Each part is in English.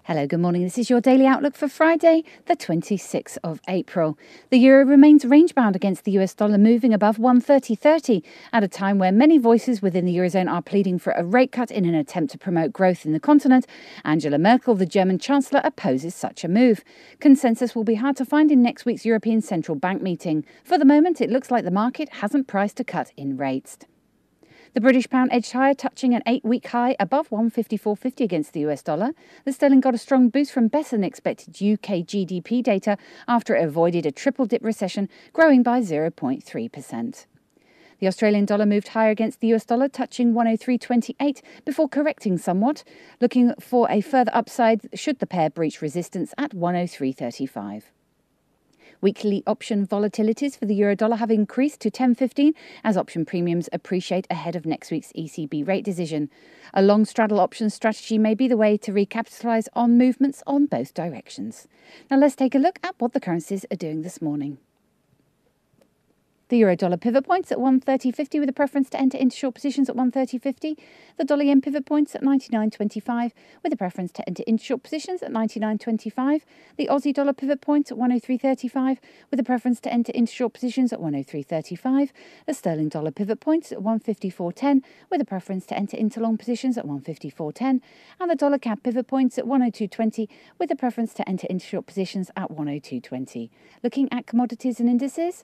Hello, good morning. This is your daily outlook for Friday, the 26th of April. The euro remains range-bound against the US dollar, moving above 130.30 at a time where many voices within the eurozone are pleading for a rate cut in an attempt to promote growth in the continent. Angela Merkel, the German Chancellor, opposes such a move. Consensus will be hard to find in next week's European Central Bank meeting. For the moment, it looks like the market hasn't priced a cut in rates. The British pound edged higher, touching an 8-week high above 154.50 against the US dollar. The sterling got a strong boost from better than expected UK GDP data after it avoided a triple-dip recession, growing by 0.3%. The Australian dollar moved higher against the US dollar, touching 103.28 before correcting somewhat, looking for a further upside should the pair breach resistance at 103.35. Weekly option volatilities for the euro-dollar have increased to 10.15 as option premiums appreciate ahead of next week's ECB rate decision. A long straddle option strategy may be the way to recapitalise on movements on both directions. Now let's take a look at what the currencies are doing this morning. The euro-dollar pivot points at 130.50 with a preference to enter into short positions at 130.50. The dollar-yen pivot points at 99.25 with a preference to enter into short positions at 99.25. The Aussie dollar pivot points at 103.35 with a preference to enter into short positions at 103.35. The sterling dollar pivot points at 154.10 with a preference to enter into long positions at 154.10. And the dollar CAD pivot points at 102.20 with a preference to enter into short positions at 102.20. Looking at commodities and indices.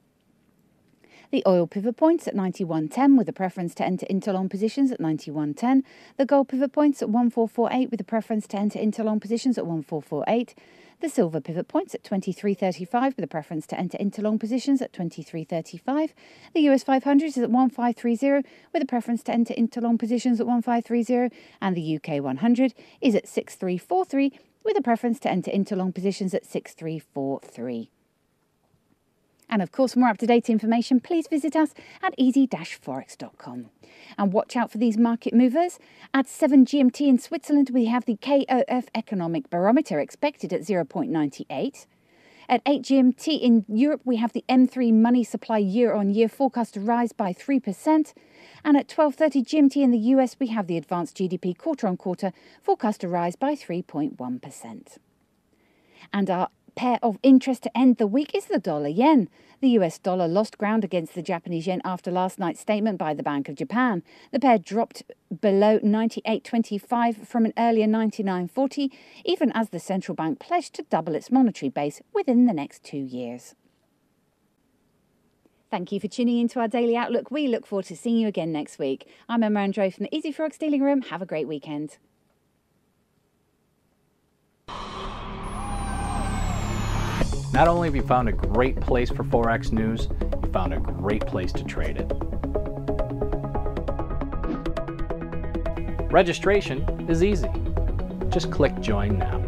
The oil pivot points at 91.10 with a preference to enter into long positions at 91.10. The gold pivot points at 1448 with a preference to enter into long positions at 1448. The silver pivot points at 23.35 with a preference to enter into long positions at 23.35. The US 500 is at 1530 with a preference to enter into long positions at 1530. And the UK 100 is at 6343 with a preference to enter into long positions at 6343. And of course, for more up-to-date information, please visit us at easy-forex.com. And watch out for these market movers. At 7 GMT in Switzerland, we have the KOF Economic Barometer expected at 0.98. At 8 GMT in Europe, we have the M3 money supply year-on-year forecast to rise by 3%. And at 12:30 GMT in the US, we have the advanced GDP quarter-on-quarter forecast to rise by 3.1%. And our pair of interest to end the week is the dollar-yen. The US dollar lost ground against the Japanese yen after last night's statement by the Bank of Japan. The pair dropped below 98.25 from an earlier 99.40, even as the central bank pledged to double its monetary base within the next 2 years. Thank you for tuning into our Daily Outlook. We look forward to seeing you again next week. I'm Emma Andre from the Easy Forex Dealing Room. Have a great weekend. Not only have you found a great place for Forex news, you found a great place to trade it. Registration is easy. Just click Join Now.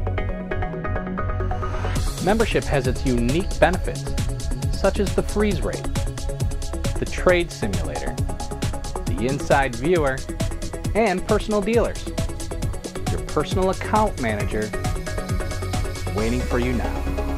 Membership has its unique benefits, such as the freeze rate, the trade simulator, the inside viewer, and personal dealers. Your personal account manager waiting for you now.